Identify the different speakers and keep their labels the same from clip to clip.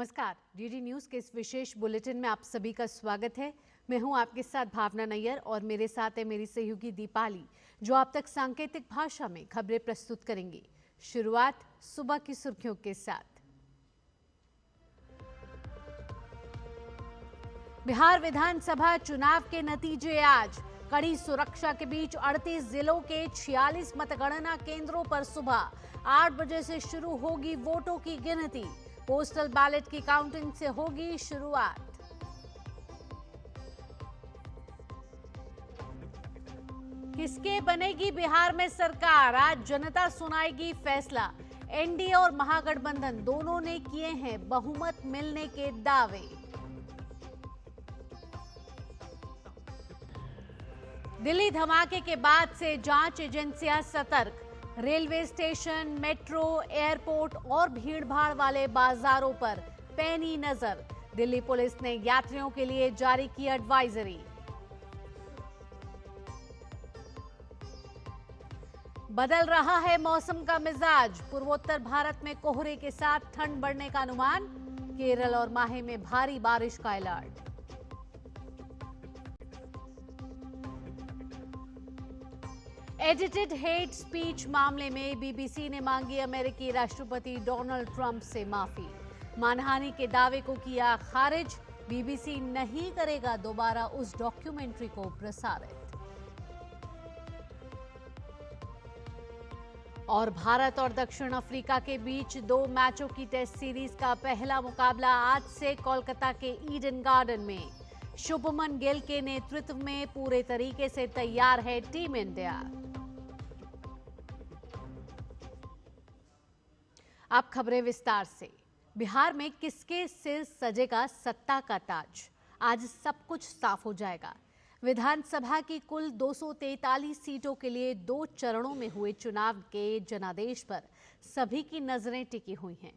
Speaker 1: नमस्कार, DD news के इस विशेष बुलेटिन में आप सभी का स्वागत है। मैं हूं आपके साथ भावना नैयर और मेरे साथ है मेरी सहयोगी दीपाली, जो आप तक सांकेतिक भाषा में खबरें प्रस्तुत करेंगी। शुरुआत सुबह की सुर्खियों के साथ। बिहार विधानसभा चुनाव के नतीजे आज। कड़ी सुरक्षा के बीच 38 जिलों के 46 मतगणना केंद्रों पर सुबह 8 बजे से शुरू होगी वोटों की गिनती। पोस्टल बैलेट की काउंटिंग से होगी शुरुआत। किसके बनेगी बिहार में सरकार, आज जनता सुनाएगी फैसला। एनडीए और महागठबंधन दोनों ने किए हैं बहुमत मिलने के दावे। दिल्ली धमाके के बाद से जांच एजेंसियां सतर्क। रेलवे स्टेशन, मेट्रो, एयरपोर्ट और भीड़भाड़ वाले बाजारों पर पैनी नजर। दिल्ली पुलिस ने यात्रियों के लिए जारी की एडवाइजरी। बदल रहा है मौसम का मिजाज। पूर्वोत्तर भारत में कोहरे के साथ ठंड बढ़ने का अनुमान। केरल और माहे में भारी बारिश का अलर्ट। एडिटेड हेट स्पीच मामले में बीबीसी ने मांगी अमेरिकी राष्ट्रपति डोनाल्ड ट्रंप से माफी। मानहानि के दावे को किया खारिज। बीबीसी नहीं करेगा दोबारा उस डॉक्यूमेंट्री को प्रसारित। और भारत और दक्षिण अफ्रीका के बीच 2 मैचों की टेस्ट सीरीज का पहला मुकाबला आज से कोलकाता के ईडन गार्डन में। शुभमन गिल के नेतृत्व में पूरे तरीके से तैयार है टीम इंडिया। अब खबरें विस्तार से। बिहार में किसके सिर सजेगा सत्ता का ताज, आज सब कुछ साफ हो जाएगा। विधानसभा की कुल 243 सीटों के लिए 2 चरणों में हुए चुनाव के जनादेश पर सभी की नजरें टिकी हुई हैं।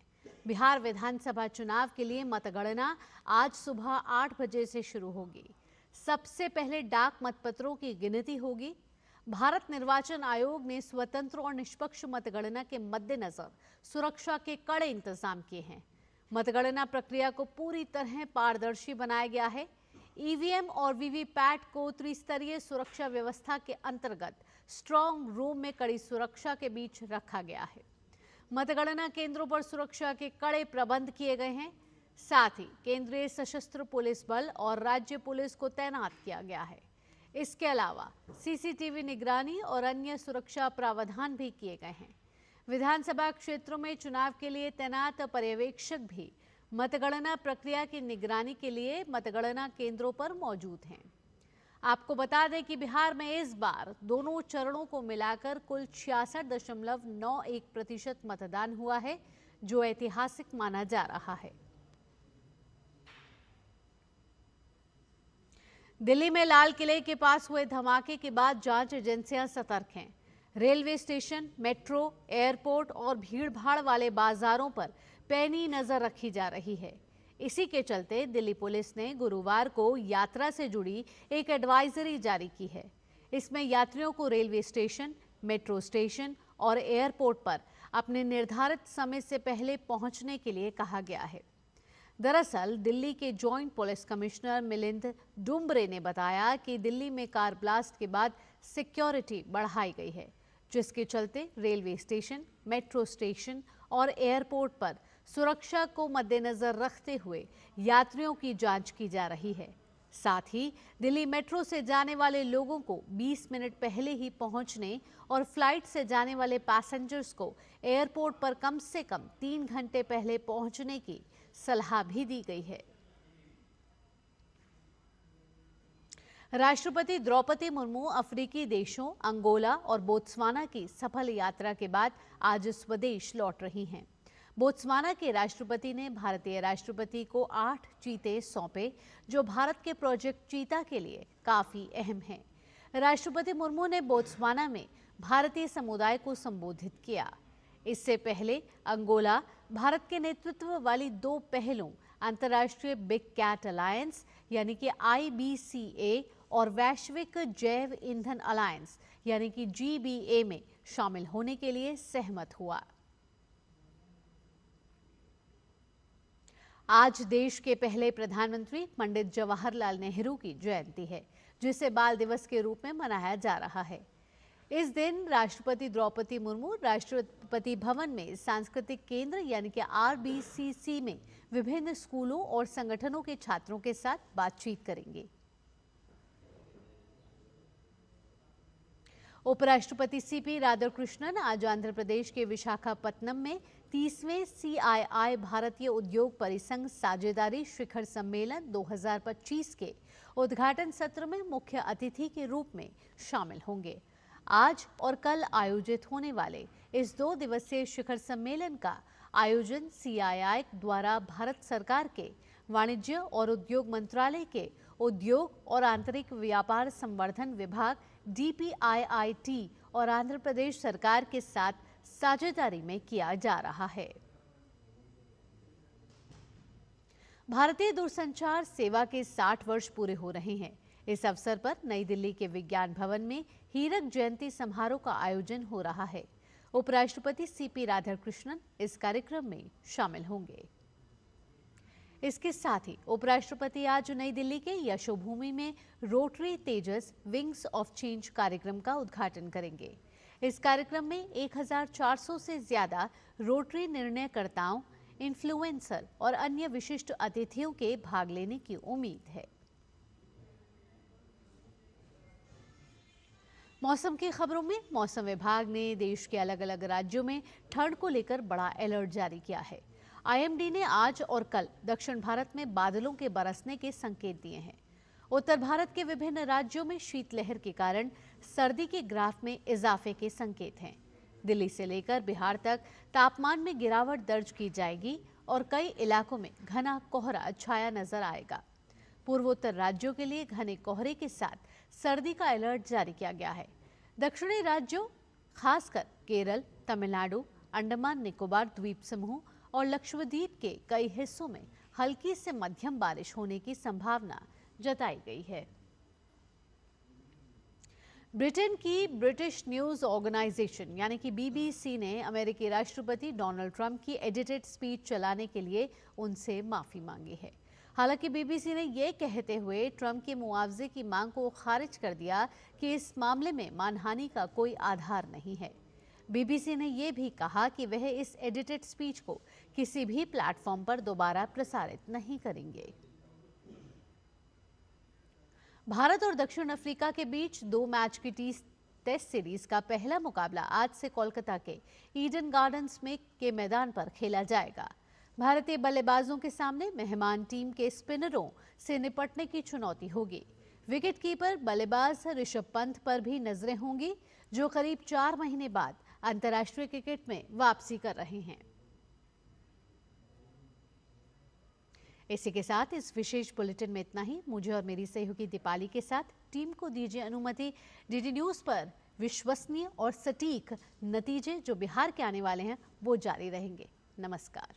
Speaker 1: बिहार विधानसभा चुनाव के लिए मतगणना आज सुबह 8 बजे से शुरू होगी। सबसे पहले डाक मतपत्रों की गिनती होगी। भारत निर्वाचन आयोग ने स्वतंत्र और निष्पक्ष मतगणना के मद्देनजर सुरक्षा के कड़े इंतजाम किए हैं। मतगणना प्रक्रिया को पूरी तरह पारदर्शी बनाया गया है। ईवीएम और वीवीपैट को त्रिस्तरीय सुरक्षा व्यवस्था के अंतर्गत स्ट्रांग रूम में कड़ी सुरक्षा के बीच रखा गया है। मतगणना केंद्रों पर सुरक्षा के कड़े प्रबंध किए गए हैं। साथ ही केंद्रीय सशस्त्र पुलिस बल और राज्य पुलिस को तैनात किया गया है। इसके अलावा सीसीटीवी निगरानी और अन्य सुरक्षा प्रावधान भी किए गए हैं। विधानसभा क्षेत्रों में चुनाव के लिए तैनात पर्यवेक्षक भी मतगणना प्रक्रिया की निगरानी के लिए मतगणना केंद्रों पर मौजूद हैं। आपको बता दें कि बिहार में इस बार दोनों चरणों को मिलाकर कुल 66.91% मतदान हुआ है, जो ऐतिहासिक माना जा रहा है। दिल्ली में लाल किले के पास हुए धमाके के बाद जांच एजेंसियां सतर्क हैं। रेलवे स्टेशन, मेट्रो, एयरपोर्ट और भीड़भाड़ वाले बाजारों पर पैनी नजर रखी जा रही है। इसी के चलते दिल्ली पुलिस ने गुरुवार को यात्रा से जुड़ी एक एडवाइजरी जारी की है। इसमें यात्रियों को रेलवे स्टेशन, मेट्रो स्टेशन और एयरपोर्ट पर अपने निर्धारित समय से पहले पहुंचने के लिए कहा गया है। दरअसल दिल्ली के जॉइंट पुलिस कमिश्नर मिलिंद डुम्बरे ने बताया कि दिल्ली में कार ब्लास्ट के बाद सिक्योरिटी बढ़ाई गई है, जिसके चलते रेलवे स्टेशन, मेट्रो स्टेशन और एयरपोर्ट पर सुरक्षा को मद्देनजर रखते हुए यात्रियों की जांच की जा रही है। साथ ही दिल्ली मेट्रो से जाने वाले लोगों को 20 मिनट पहले ही पहुंचने और फ्लाइट से जाने वाले पैसेंजर्स को एयरपोर्ट पर कम से कम 3 घंटे पहले पहुंचने की सलाह भी दी गई है। राष्ट्रपति द्रौपदी मुर्मू अफ्रीकी देशों अंगोला और बोत्सवाना की सफल यात्रा के बाद आज स्वदेश लौट रही हैं। बोत्सवाना के राष्ट्रपति ने भारतीय राष्ट्रपति को 8 चीते सौंपे, जो भारत के प्रोजेक्ट चीता के लिए काफी अहम हैं। राष्ट्रपति मुर्मू ने बोत्सवाना में भारतीय समुदाय को संबोधित किया। इससे पहले अंगोला भारत के नेतृत्व वाली 2 पहलों अंतर्राष्ट्रीय बिग कैट अलायंस यानी कि IBCA और वैश्विक जैव ईंधन अलायंस यानी कि GBA में शामिल होने के लिए सहमत हुआ। आज देश के पहले प्रधानमंत्री पंडित जवाहरलाल नेहरू की जयंती है, जिसे बाल दिवस के रूप में मनाया जा रहा है। इस दिन राष्ट्रपति द्रौपदी मुर्मू राष्ट्रपति भवन में सांस्कृतिक केंद्र यानी कि RBCC में विभिन्न स्कूलों और संगठनों के छात्रों के साथ बातचीत करेंगे। उपराष्ट्रपति CP राधाकृष्णन आज आंध्र प्रदेश के विशाखापत्तनम में 30वें CII भारतीय उद्योग परिसंघ साझेदारी शिखर सम्मेलन 2025 के उद्घाटन सत्र में मुख्य अतिथि के रूप में शामिल होंगे। आज और कल आयोजित होने वाले इस 2 दिवसीय शिखर सम्मेलन का आयोजन CII द्वारा भारत सरकार के वाणिज्य और उद्योग मंत्रालय के उद्योग और आंतरिक व्यापार संवर्धन विभाग DPIIT और आंध्र प्रदेश सरकार के साथ साझेदारी में किया जा रहा है। भारतीय दूरसंचार सेवा के 60 वर्ष पूरे हो रहे हैं। इस अवसर पर नई दिल्ली के विज्ञान भवन में हीरक जयंती समारोह का आयोजन हो रहा है। उपराष्ट्रपति CP राधाकृष्णन इस कार्यक्रम में शामिल होंगे। इसके साथ ही उपराष्ट्रपति आज नई दिल्ली के यशोभूमि में rotary Tejas wings of change कार्यक्रम का उद्घाटन करेंगे। इस कार्यक्रम में 1400 से ज्यादा रोटरी निर्णयकर्ताओं, इन्फ्लुएंसर और अन्य विशिष्ट अतिथियों के भाग लेने की उम्मीद है। मौसम की खबरों में मौसम विभाग ने देश के अलग अलग राज्यों में ठंड को लेकर बड़ा अलर्ट जारी किया है। IMD ने आज और कल दक्षिण भारत में बादलों के बरसने के संकेत दिए हैं। उत्तर भारत के विभिन्न राज्यों में शीतलहर के कारण सर्दी के ग्राफ में इजाफे के संकेत हैं। दिल्ली से लेकर बिहार तक तापमान में गिरावट दर्ज की जाएगी और कई इलाकों में घना कोहरा छाया नजर आएगा। पूर्वोत्तर राज्यों के लिए घने कोहरे के साथ सर्दी का अलर्ट जारी किया गया है। दक्षिणी राज्यों खासकर केरल, तमिलनाडु, अंडमान निकोबार द्वीप समूह और लक्षद्वीप के कई हिस्सों में हल्की से मध्यम बारिश होने की संभावना जताई गई है। ब्रिटेन की ब्रिटिश न्यूज ऑर्गेनाइजेशन यानी कि BBC ने अमेरिकी राष्ट्रपति डोनाल्ड ट्रंप की एडिटेड स्पीच चलाने के लिए उनसे माफी मांगी है। हालांकि BBC ने यह कहते हुए ट्रंप के मुआवजे की मांग को खारिज कर दिया कि इस मामले में मानहानि का कोई आधार नहीं है। BBC ने यह भी कहा कि वह इस एडिटेड स्पीच को किसी भी प्लेटफॉर्म पर दोबारा प्रसारित नहीं करेंगे। भारत और दक्षिण अफ्रीका के बीच 2 मैच की टेस्ट सीरीज का पहला मुकाबला आज से कोलकाता के ईडन गार्डन्स में के मैदान पर खेला जाएगा। भारतीय बल्लेबाजों के सामने मेहमान टीम के स्पिनरों से निपटने की चुनौती होगी। विकेटकीपर बल्लेबाज ऋषभ पंत पर भी नजरें होंगी, जो करीब 4 महीने बाद अंतर्राष्ट्रीय क्रिकेट में वापसी कर रहे हैं। इसी के साथ इस विशेष बुलेटिन में इतना ही। मुझे और मेरी सहयोगी दीपाली के साथ टीम को दीजिए अनुमति। DD न्यूज पर विश्वसनीय और सटीक नतीजे जो बिहार के आने वाले हैं वो जारी रहेंगे। नमस्कार।